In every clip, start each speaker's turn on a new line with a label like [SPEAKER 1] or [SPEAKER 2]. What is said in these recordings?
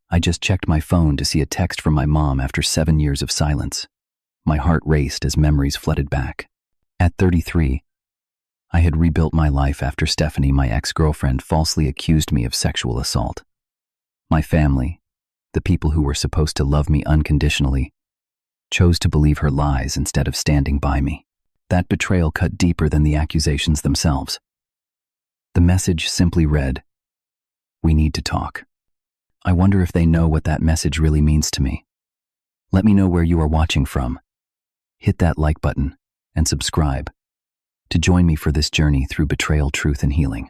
[SPEAKER 1] I just checked my phone to see a text from my mom after 7 years of silence. My heart raced as memories flooded back. At 33, I had rebuilt my life after Stephanie, my ex-girlfriend, falsely accused me of sexual assault. My family, the people who were supposed to love me unconditionally, chose to believe her lies instead of standing by me. That betrayal cut deeper than the accusations themselves. The message simply read, "We need to talk." I wonder if they know what that message really means to me. Let me know where you are watching from. Hit that like button and subscribe to join me for this journey through betrayal, truth, and healing.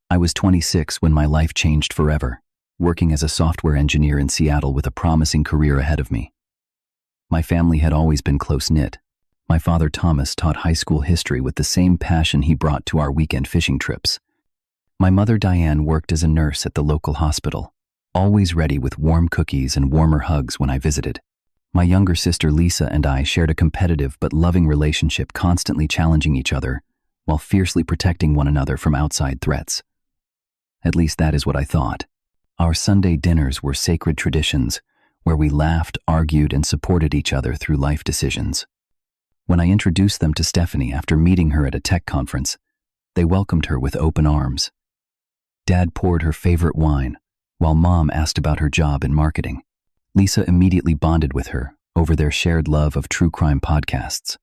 [SPEAKER 1] I was 26 when my life changed forever, working as a software engineer in Seattle with a promising career ahead of me. My family had always been close-knit. My father, Thomas, taught high school history with the same passion he brought to our weekend fishing trips. My mother, Diane, worked as a nurse at the local hospital, always ready with warm cookies and warmer hugs when I visited. My younger sister, Lisa, and I shared a competitive but loving relationship, constantly challenging each other while fiercely protecting one another from outside threats. At least that is what I thought. Our Sunday dinners were sacred traditions where we laughed, argued, and supported each other through life decisions. When I introduced them to Stephanie after meeting her at a tech conference, they welcomed her with open arms. Dad poured her favorite wine, while Mom asked about her job in marketing. Lisa immediately bonded with her over their shared love of true crime podcasts,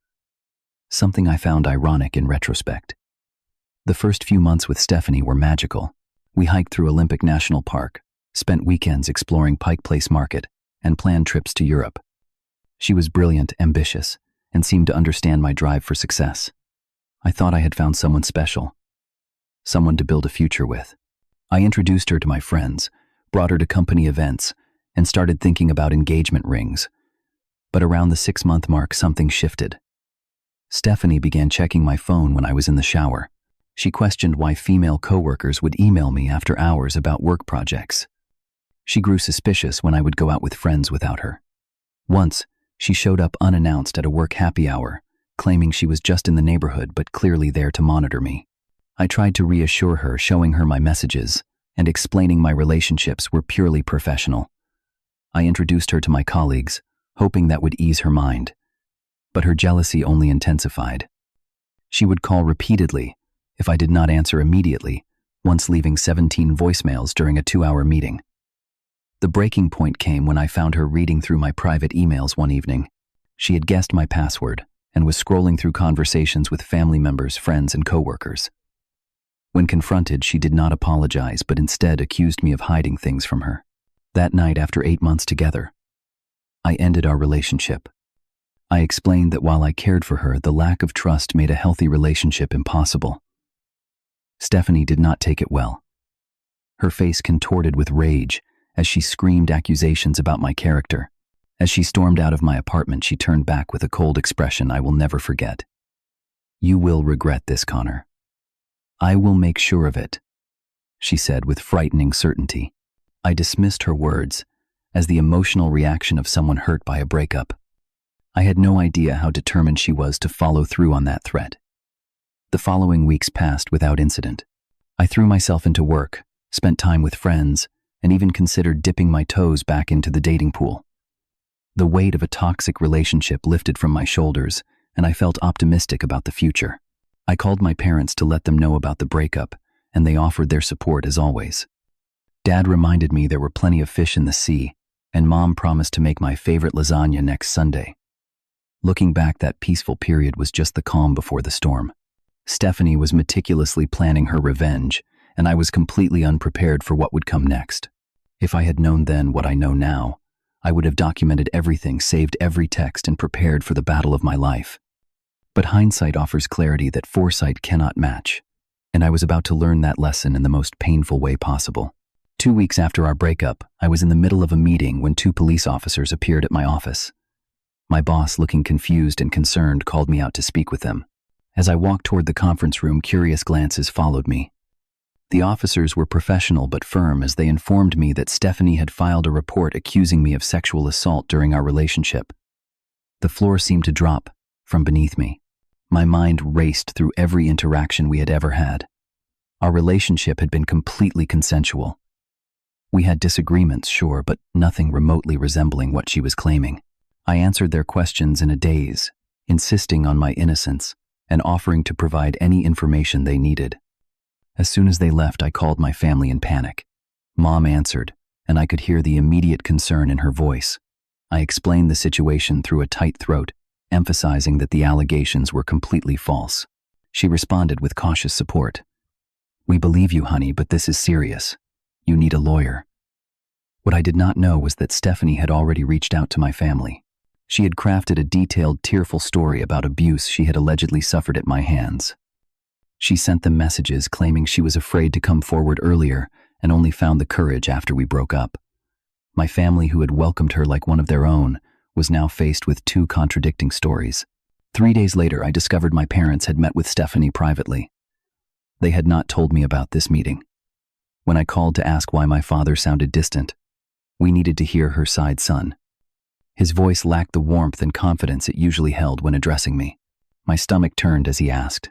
[SPEAKER 1] something I found ironic in retrospect. The first few months with Stephanie were magical. We hiked through Olympic National Park, spent weekends exploring Pike Place Market, and planned trips to Europe. She was brilliant, ambitious, and seemed to understand my drive for success. I thought I had found someone special, someone to build a future with. I introduced her to my friends, brought her to company events, and started thinking about engagement rings. But around the 6-month mark, something shifted. Stephanie began checking my phone when I was in the shower. She questioned why female coworkers would email me after hours about work projects. She grew suspicious when I would go out with friends without her. Once, she showed up unannounced at a work happy hour, claiming she was just in the neighborhood but clearly there to monitor me. I tried to reassure her, showing her my messages and explaining my relationships were purely professional. I introduced her to my colleagues, hoping that would ease her mind. But her jealousy only intensified. She would call repeatedly if I did not answer immediately, once leaving 17 voicemails during a 2-hour meeting. The breaking point came when I found her reading through my private emails one evening. She had guessed my password and was scrolling through conversations with family members, friends, and coworkers. When confronted, she did not apologize, but instead accused me of hiding things from her. That night, after 8 months together, I ended our relationship. I explained that while I cared for her, the lack of trust made a healthy relationship impossible. Stephanie did not take it well. Her face contorted with rage as she screamed accusations about my character. As she stormed out of my apartment, she turned back with a cold expression I will never forget. "You will regret this, Connor. I will make sure of it," she said with frightening certainty. I dismissed her words as the emotional reaction of someone hurt by a breakup. I had no idea how determined she was to follow through on that threat. The following weeks passed without incident. I threw myself into work, spent time with friends, and even considered dipping my toes back into the dating pool. The weight of a toxic relationship lifted from my shoulders, and I felt optimistic about the future. I called my parents to let them know about the breakup, and they offered their support as always. Dad reminded me there were plenty of fish in the sea, and Mom promised to make my favorite lasagna next Sunday. Looking back, that peaceful period was just the calm before the storm. Stephanie was meticulously planning her revenge, and I was completely unprepared for what would come next. If I had known then what I know now, I would have documented everything, saved every text, and prepared for the battle of my life. But hindsight offers clarity that foresight cannot match, and I was about to learn that lesson in the most painful way possible. 2 weeks after our breakup, I was in the middle of a meeting when 2 police officers appeared at my office. My boss, looking confused and concerned, called me out to speak with them. As I walked toward the conference room, curious glances followed me. The officers were professional but firm as they informed me that Stephanie had filed a report accusing me of sexual assault during our relationship. The floor seemed to drop from beneath me. My mind raced through every interaction we had ever had. Our relationship had been completely consensual. We had disagreements, sure, but nothing remotely resembling what she was claiming. I answered their questions in a daze, insisting on my innocence and offering to provide any information they needed. As soon as they left, I called my family in panic. Mom answered, and I could hear the immediate concern in her voice. I explained the situation through a tight throat, emphasizing that the allegations were completely false. She responded with cautious support. "We believe you, honey, but this is serious. You need a lawyer." What I did not know was that Stephanie had already reached out to my family. She had crafted a detailed, tearful story about abuse she had allegedly suffered at my hands. She sent them messages claiming she was afraid to come forward earlier and only found the courage after we broke up. My family, who had welcomed her like one of their own, was now faced with two contradicting stories. 3 days later, I discovered my parents had met with Stephanie privately. They had not told me about this meeting. When I called to ask why my father sounded distant, we needed to hear her side, son. His voice lacked the warmth and confidence it usually held when addressing me. My stomach turned as he asked,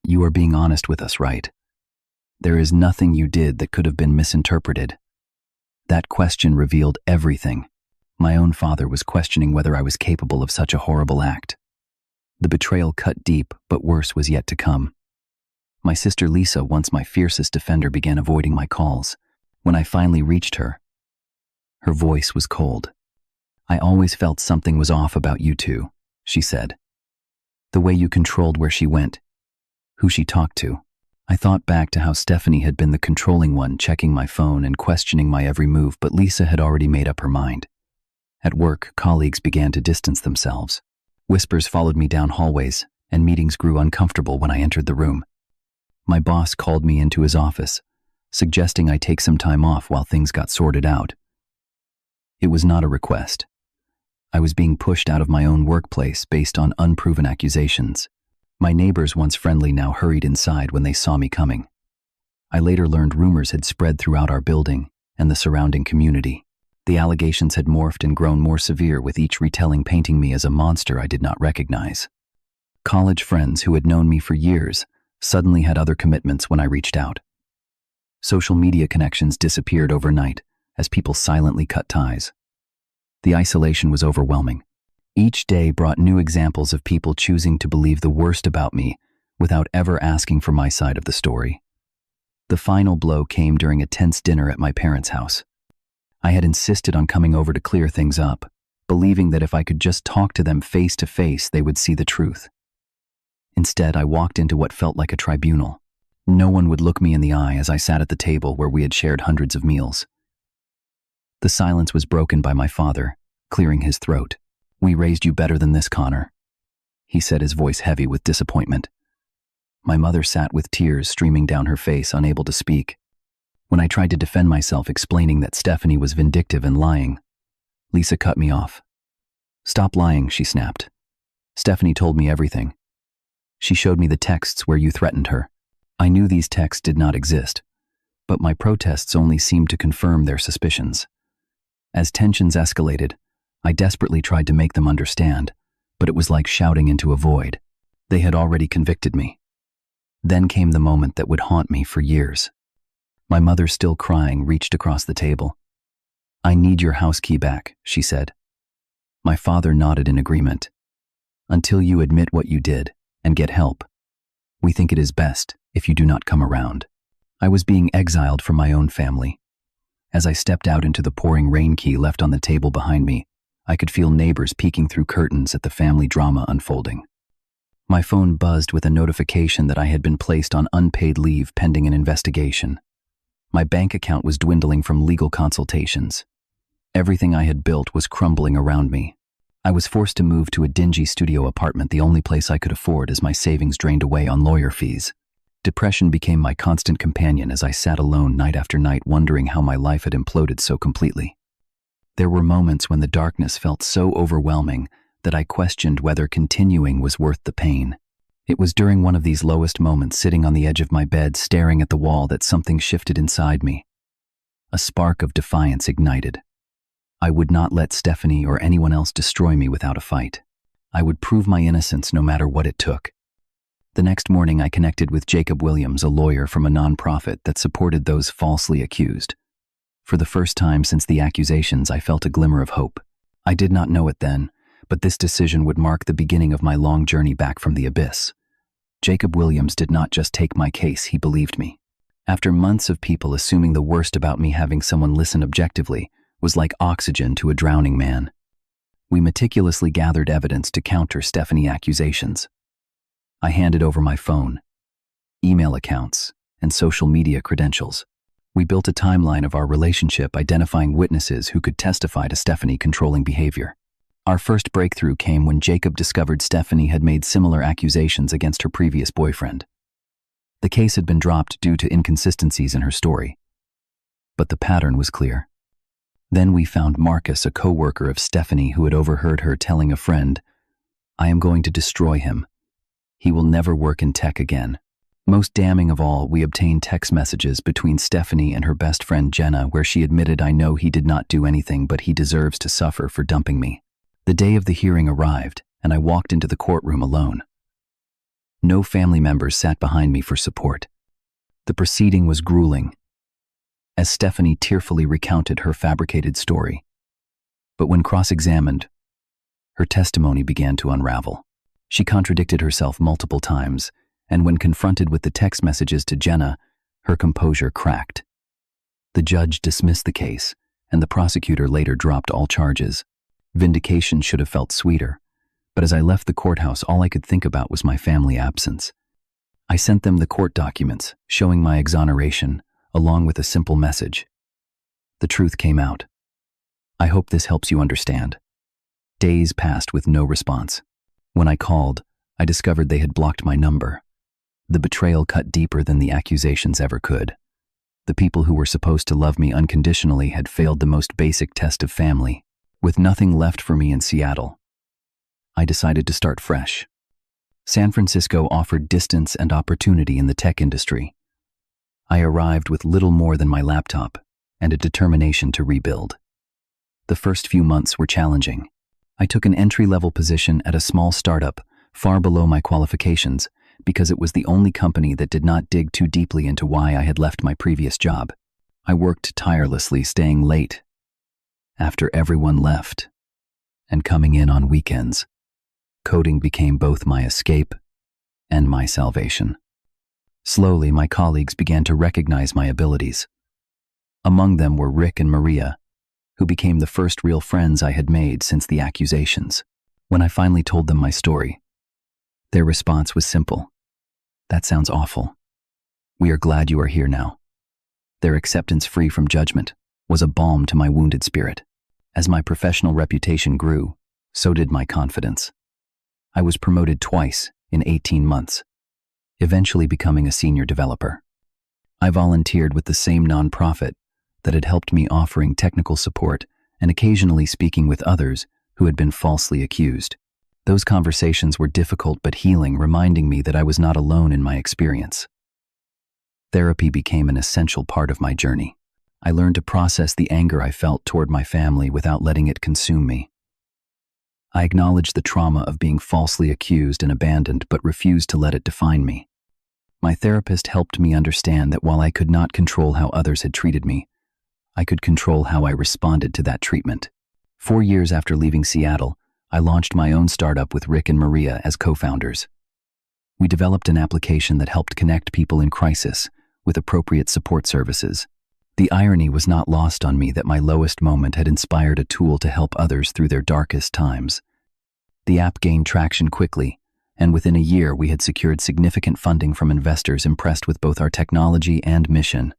[SPEAKER 1] "You are being honest with us, right? There is nothing you did that could have been misinterpreted." That question revealed everything. My own father was questioning whether I was capable of such a horrible act. The betrayal cut deep, but worse was yet to come. My sister Lisa, once my fiercest defender, began avoiding my calls. When I finally reached her, her voice was cold. "I always felt something was off about you two," she said. "The way you controlled where she went, who she talked to." I thought back to how Stephanie had been the controlling one, checking my phone and questioning my every move, but Lisa had already made up her mind. At work, colleagues began to distance themselves. Whispers followed me down hallways, and meetings grew uncomfortable when I entered the room. My boss called me into his office, suggesting I take some time off while things got sorted out. It was not a request. I was being pushed out of my own workplace based on unproven accusations. My neighbors, once friendly, now hurried inside when they saw me coming. I later learned rumors had spread throughout our building and the surrounding community. The allegations had morphed and grown more severe, with each retelling painting me as a monster I did not recognize. College friends who had known me for years suddenly had other commitments when I reached out. Social media connections disappeared overnight as people silently cut ties. The isolation was overwhelming. Each day brought new examples of people choosing to believe the worst about me without ever asking for my side of the story. The final blow came during a tense dinner at my parents' house. I had insisted on coming over to clear things up, believing that if I could just talk to them face to face, they would see the truth. Instead, I walked into what felt like a tribunal. No one would look me in the eye as I sat at the table where we had shared hundreds of meals. The silence was broken by my father, clearing his throat. "We raised you better than this, Connor," he said, his voice heavy with disappointment. My mother sat with tears streaming down her face, unable to speak. When I tried to defend myself, explaining that Stephanie was vindictive and lying, Lisa cut me off. "Stop lying," she snapped. "Stephanie told me everything. She showed me the texts where you threatened her. I knew these texts did not exist, but my protests only seemed to confirm their suspicions. As tensions escalated, I desperately tried to make them understand, but it was like shouting into a void. They had already convicted me. Then came the moment that would haunt me for years. My mother, still crying, reached across the table. "I need your house key back," she said. My father nodded in agreement. "Until you admit what you did and get help, we think it is best if you do not come around." I was being exiled from my own family. As I stepped out into the pouring rain, key left on the table behind me, I could feel neighbors peeking through curtains at the family drama unfolding. My phone buzzed with a notification that I had been placed on unpaid leave pending an investigation. My bank account was dwindling from legal consultations. Everything I had built was crumbling around me. I was forced to move to a dingy studio apartment, the only place I could afford, as my savings drained away on lawyer fees. Depression became my constant companion as I sat alone night after night, wondering how my life had imploded so completely. There were moments when the darkness felt so overwhelming that I questioned whether continuing was worth the pain. It was during one of these lowest moments, sitting on the edge of my bed, staring at the wall, that something shifted inside me. A spark of defiance ignited. I would not let Stephanie or anyone else destroy me without a fight. I would prove my innocence no matter what it took. The next morning, I connected with Jacob Williams, a lawyer from a nonprofit that supported those falsely accused. For the first time since the accusations, I felt a glimmer of hope. I did not know it then, but this decision would mark the beginning of my long journey back from the abyss. Jacob Williams did not just take my case, he believed me. After months of people assuming the worst about me, having someone listen objectively was like oxygen to a drowning man. We meticulously gathered evidence to counter Stephanie's accusations. I handed over my phone, email accounts, and social media credentials. We built a timeline of our relationship, identifying witnesses who could testify to Stephanie's controlling behavior. Our first breakthrough came when Jacob discovered Stephanie had made similar accusations against her previous boyfriend. The case had been dropped due to inconsistencies in her story, but the pattern was clear. Then we found Marcus, a co-worker of Stephanie, who had overheard her telling a friend, "I am going to destroy him. He will never work in tech again." Most damning of all, we obtained text messages between Stephanie and her best friend Jenna, where she admitted, "I know he did not do anything, but he deserves to suffer for dumping me." The day of the hearing arrived, and I walked into the courtroom alone. No family members sat behind me for support. The proceeding was grueling, as Stephanie tearfully recounted her fabricated story. But when cross-examined, her testimony began to unravel. She contradicted herself multiple times, and when confronted with the text messages to Jenna, her composure cracked. The judge dismissed the case, and the prosecutor later dropped all charges. Vindication should have felt sweeter, but as I left the courthouse, all I could think about was my family absence. I sent them the court documents, showing my exoneration, along with a simple message. The truth came out. I hope this helps you understand. Days passed with no response. When I called, I discovered they had blocked my number. The betrayal cut deeper than the accusations ever could. The people who were supposed to love me unconditionally had failed the most basic test of family. With nothing left for me in Seattle, I decided to start fresh. San Francisco offered distance and opportunity in the tech industry. I arrived with little more than my laptop and a determination to rebuild. The first few months were challenging. I took an entry-level position at a small startup, far below my qualifications, because it was the only company that did not dig too deeply into why I had left my previous job. I worked tirelessly, staying late after everyone left, and coming in on weekends. Coding became both my escape and my salvation. Slowly, my colleagues began to recognize my abilities. Among them were Rick and Maria, who became the first real friends I had made since the accusations. When I finally told them my story, their response was simple. "That sounds awful. We are glad you are here now." Their acceptance, free from judgment, was a balm to my wounded spirit. As my professional reputation grew, so did my confidence. I was promoted twice in 18 months, eventually becoming a senior developer. I volunteered with the same nonprofit that had helped me, offering technical support and occasionally speaking with others who had been falsely accused. Those conversations were difficult but healing, reminding me that I was not alone in my experience. Therapy became an essential part of my journey. I learned to process the anger I felt toward my family without letting it consume me. I acknowledged the trauma of being falsely accused and abandoned, but refused to let it define me. My therapist helped me understand that while I could not control how others had treated me, I could control how I responded to that treatment. 4 years after leaving Seattle, I launched my own startup with Rick and Maria as co-founders. We developed an application that helped connect people in crisis with appropriate support services. The irony was not lost on me that my lowest moment had inspired a tool to help others through their darkest times. The app gained traction quickly, and within a year we had secured significant funding from investors impressed with both our technology and mission.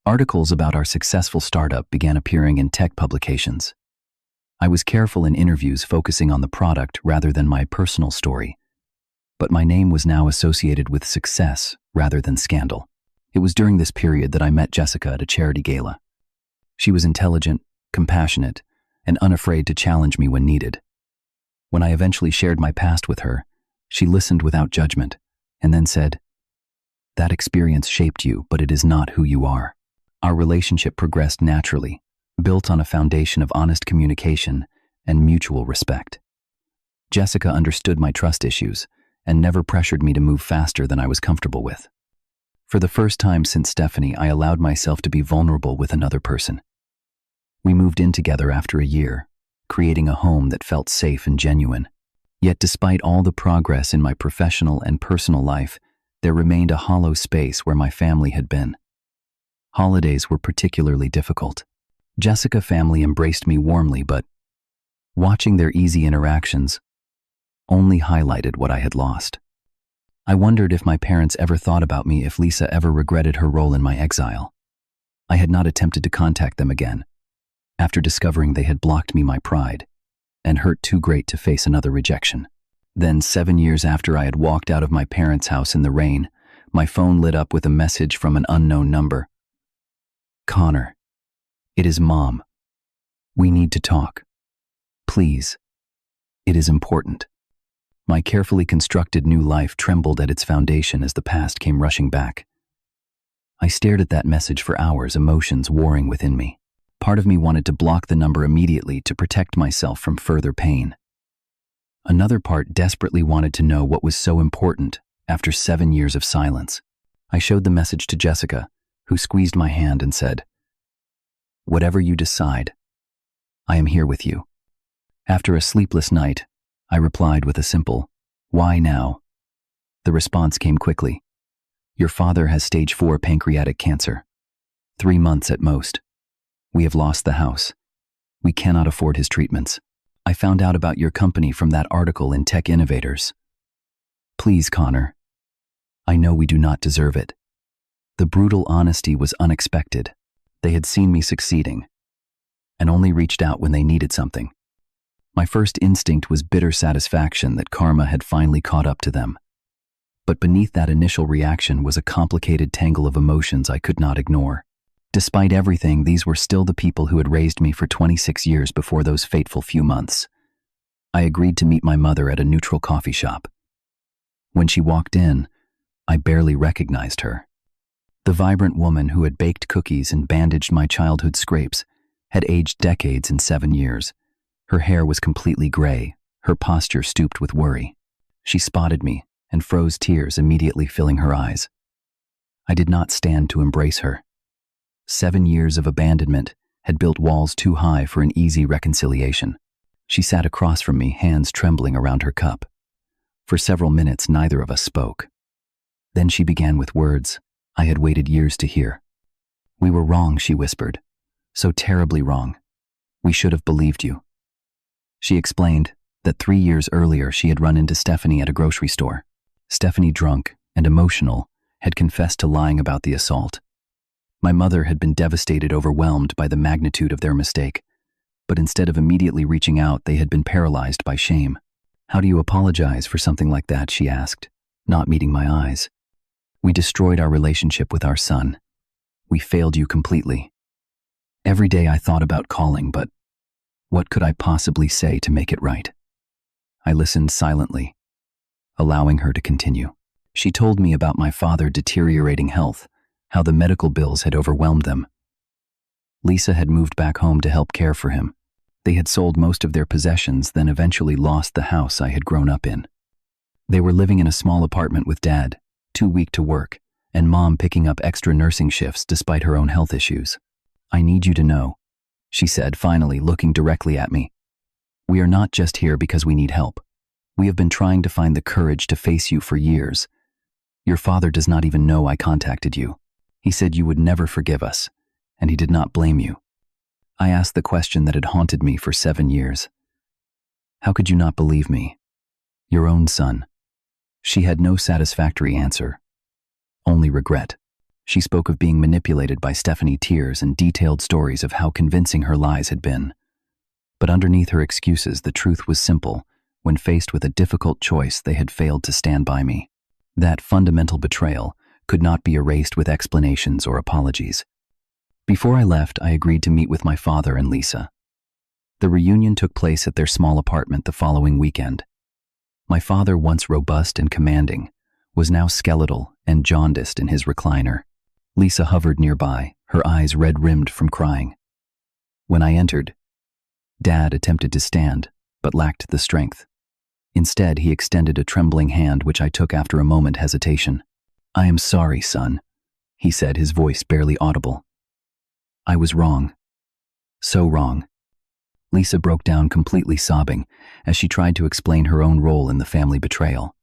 [SPEAKER 1] Articles about our successful startup began appearing in tech publications. I was careful in interviews, focusing on the product rather than my personal story, but my name was now associated with success rather than scandal. It was during this period that I met Jessica at a charity gala. She was intelligent, compassionate, and unafraid to challenge me when needed. When I eventually shared my past with her, she listened without judgment, and then said, "That experience shaped you, but it is not who you are." Our relationship progressed naturally, built on a foundation of honest communication and mutual respect. Jessica understood my trust issues and never pressured me to move faster than I was comfortable with. For the first time since Stephanie, I allowed myself to be vulnerable with another person. We moved in together after a year, creating a home that felt safe and genuine. Yet despite all the progress in my professional and personal life, there remained a hollow space where my family had been. Holidays were particularly difficult. Jessica's family embraced me warmly, but watching their easy interactions only highlighted what I had lost. I wondered if my parents ever thought about me, if Lisa ever regretted her role in my exile. I had not attempted to contact them again, after discovering they had blocked me my pride, and hurt too great to face another rejection. Then, 7 years after I had walked out of my parents' house in the rain, my phone lit up with a message from an unknown number. "Connor, it is Mom. We need to talk. Please. It is important." My carefully constructed new life trembled at its foundation as the past came rushing back. I stared at that message for hours, emotions warring within me. Part of me wanted to block the number immediately to protect myself from further pain. Another part desperately wanted to know what was so important after 7 years of silence. I showed the message to Jessica, who squeezed my hand and said, "Whatever you decide, I am here with you." After a sleepless night, I replied with a simple, "Why now?" The response came quickly. "Your father has stage 4 pancreatic cancer. 3 months at most. We have lost the house. We cannot afford his treatments. I found out about your company from that article in Tech Innovators. Please, Connor. I know we do not deserve it." The brutal honesty was unexpected. They had seen me succeeding, and only reached out when they needed something. My first instinct was bitter satisfaction that karma had finally caught up to them. But beneath that initial reaction was a complicated tangle of emotions I could not ignore. Despite everything, these were still the people who had raised me for 26 years before those fateful few months. I agreed to meet my mother at a neutral coffee shop. When she walked in, I barely recognized her. The vibrant woman who had baked cookies and bandaged my childhood scrapes had aged decades in 7 years. Her hair was completely gray, her posture stooped with worry. She spotted me and froze, tears immediately filling her eyes. I did not stand to embrace her. 7 years of abandonment had built walls too high for an easy reconciliation. She sat across from me, hands trembling around her cup. For several minutes, neither of us spoke. Then she began with words I had waited years to hear. "We were wrong," she whispered. "So terribly wrong. We should have believed you." She explained that 3 years earlier she had run into Stephanie at a grocery store. Stephanie, drunk and emotional, had confessed to lying about the assault. My mother had been devastated, overwhelmed by the magnitude of their mistake. But instead of immediately reaching out, they had been paralyzed by shame. "How do you apologize for something like that?" she asked, not meeting my eyes. "We destroyed our relationship with our son. We failed you completely." Every day I thought about calling, but what could I possibly say to make it right? I listened silently, allowing her to continue. She told me about my father's deteriorating health, how the medical bills had overwhelmed them. Lisa had moved back home to help care for him. They had sold most of their possessions, then eventually lost the house I had grown up in. They were living in a small apartment with Dad, too weak to work, and Mom picking up extra nursing shifts despite her own health issues. "I need you to know," she said, finally looking directly at me. "We are not just here because we need help. We have been trying to find the courage to face you for years. Your father does not even know I contacted you. He said you would never forgive us, and he did not blame you." I asked the question that had haunted me for 7 years. "How could you not believe me? Your own son." She had no satisfactory answer, only regret. She spoke of being manipulated by Stephanie, tears and detailed stories of how convincing her lies had been. But underneath her excuses, the truth was simple. When faced with a difficult choice, they had failed to stand by me. That fundamental betrayal could not be erased with explanations or apologies. Before I left, I agreed to meet with my father and Lisa. The reunion took place at their small apartment the following weekend. My father, once robust and commanding, was now skeletal and jaundiced in his recliner. Lisa hovered nearby, her eyes red-rimmed from crying. When I entered, Dad attempted to stand, but lacked the strength. Instead, he extended a trembling hand, which I took after a moment hesitation. "I am sorry, son. he said, his voice barely audible. I was wrong. So wrong. Lisa broke down, completely sobbing, as she tried to explain her own role in the family betrayal.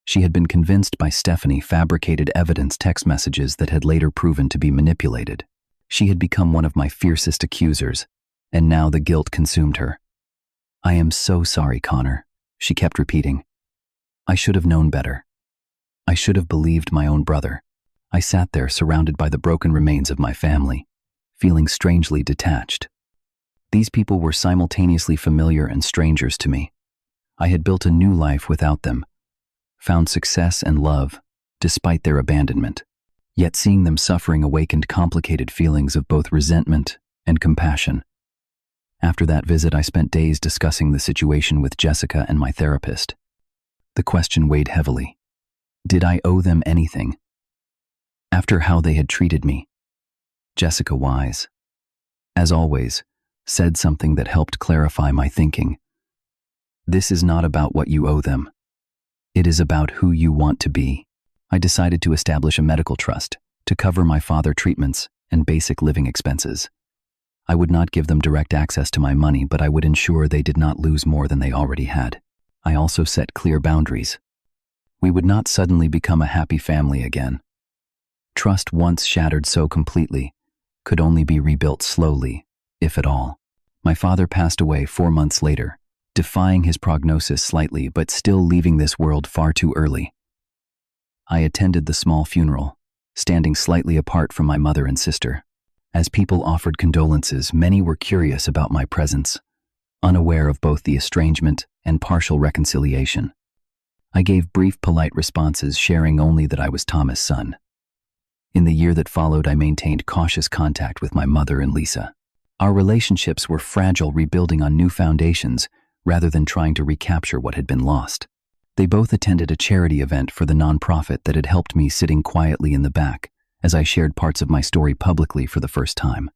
[SPEAKER 1] She had been convinced by Stephanie fabricated evidence text messages that had later proven to be manipulated. She had become one of my fiercest accusers, and now the guilt consumed her. I am so sorry, Connor, she kept repeating. I should have known better. I should have believed my own brother. I sat there surrounded by the broken remains of my family, feeling strangely detached. These people were simultaneously familiar and strangers to me. I had built a new life without them, found success and love despite their abandonment. Yet seeing them suffering awakened complicated feelings of both resentment and compassion. After that visit, I spent days discussing the situation with Jessica and my therapist. The question weighed heavily. Did I owe them anything? After how they had treated me? Jessica, wise, as always, said something that helped clarify my thinking. This is not about what you owe them. It is about who you want to be. I decided to establish a medical trust to cover my father's treatments and basic living expenses. I would not give them direct access to my money, but I would ensure they did not lose more than they already had. I also set clear boundaries. We would not suddenly become a happy family again. Trust, once shattered so completely, could only be rebuilt slowly, if at all. My father passed away 4 months later, defying his prognosis slightly, but still leaving this world far too early. I attended the small funeral, standing slightly apart from my mother and sister. As people offered condolences, many were curious about my presence, unaware of both the estrangement and partial reconciliation. I gave brief, polite responses, sharing only that I was Thomas' son. In the year that followed, I maintained cautious contact with my mother and Lisa. Our relationships were fragile, rebuilding on new foundations rather than trying to recapture what had been lost. They both attended a charity event for the nonprofit that had helped me, sitting quietly in the back as I shared parts of my story publicly for the first time.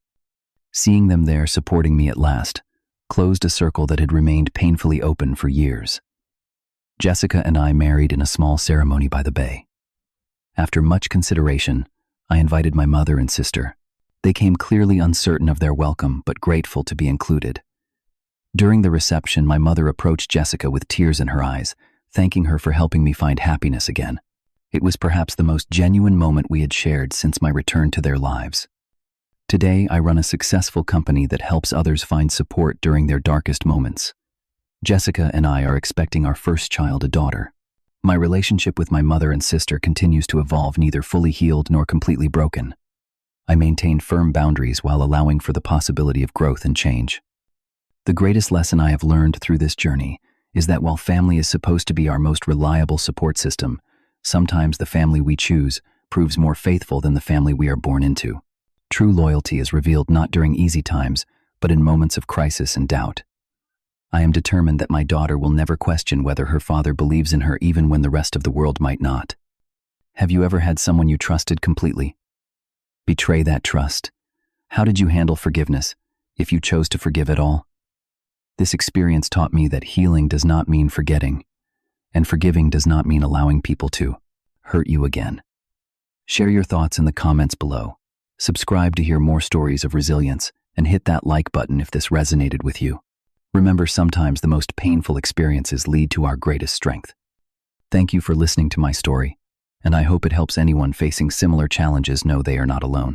[SPEAKER 1] Seeing them there supporting me at last closed a circle that had remained painfully open for years. Jessica and I married in a small ceremony by the bay. After much consideration, I invited my mother and sister. They came clearly uncertain of their welcome, but grateful to be included. During the reception, my mother approached Jessica with tears in her eyes, thanking her for helping me find happiness again. It was perhaps the most genuine moment we had shared since my return to their lives. Today, I run a successful company that helps others find support during their darkest moments. Jessica and I are expecting our first child, a daughter. My relationship with my mother and sister continues to evolve, neither fully healed nor completely broken. I maintain firm boundaries while allowing for the possibility of growth and change. The greatest lesson I have learned through this journey is that while family is supposed to be our most reliable support system, sometimes the family we choose proves more faithful than the family we are born into. True loyalty is revealed not during easy times, but in moments of crisis and doubt. I am determined that my daughter will never question whether her father believes in her, even when the rest of the world might not. Have you ever had someone you trusted completely betray that trust? How did you handle forgiveness, if you chose to forgive at all? This experience taught me that healing does not mean forgetting, and forgiving does not mean allowing people to hurt you again. Share your thoughts in the comments below. Subscribe to hear more stories of resilience, and hit that like button if this resonated with you. Remember, sometimes the most painful experiences lead to our greatest strength. Thank you for listening to my story, and I hope it helps anyone facing similar challenges know they are not alone.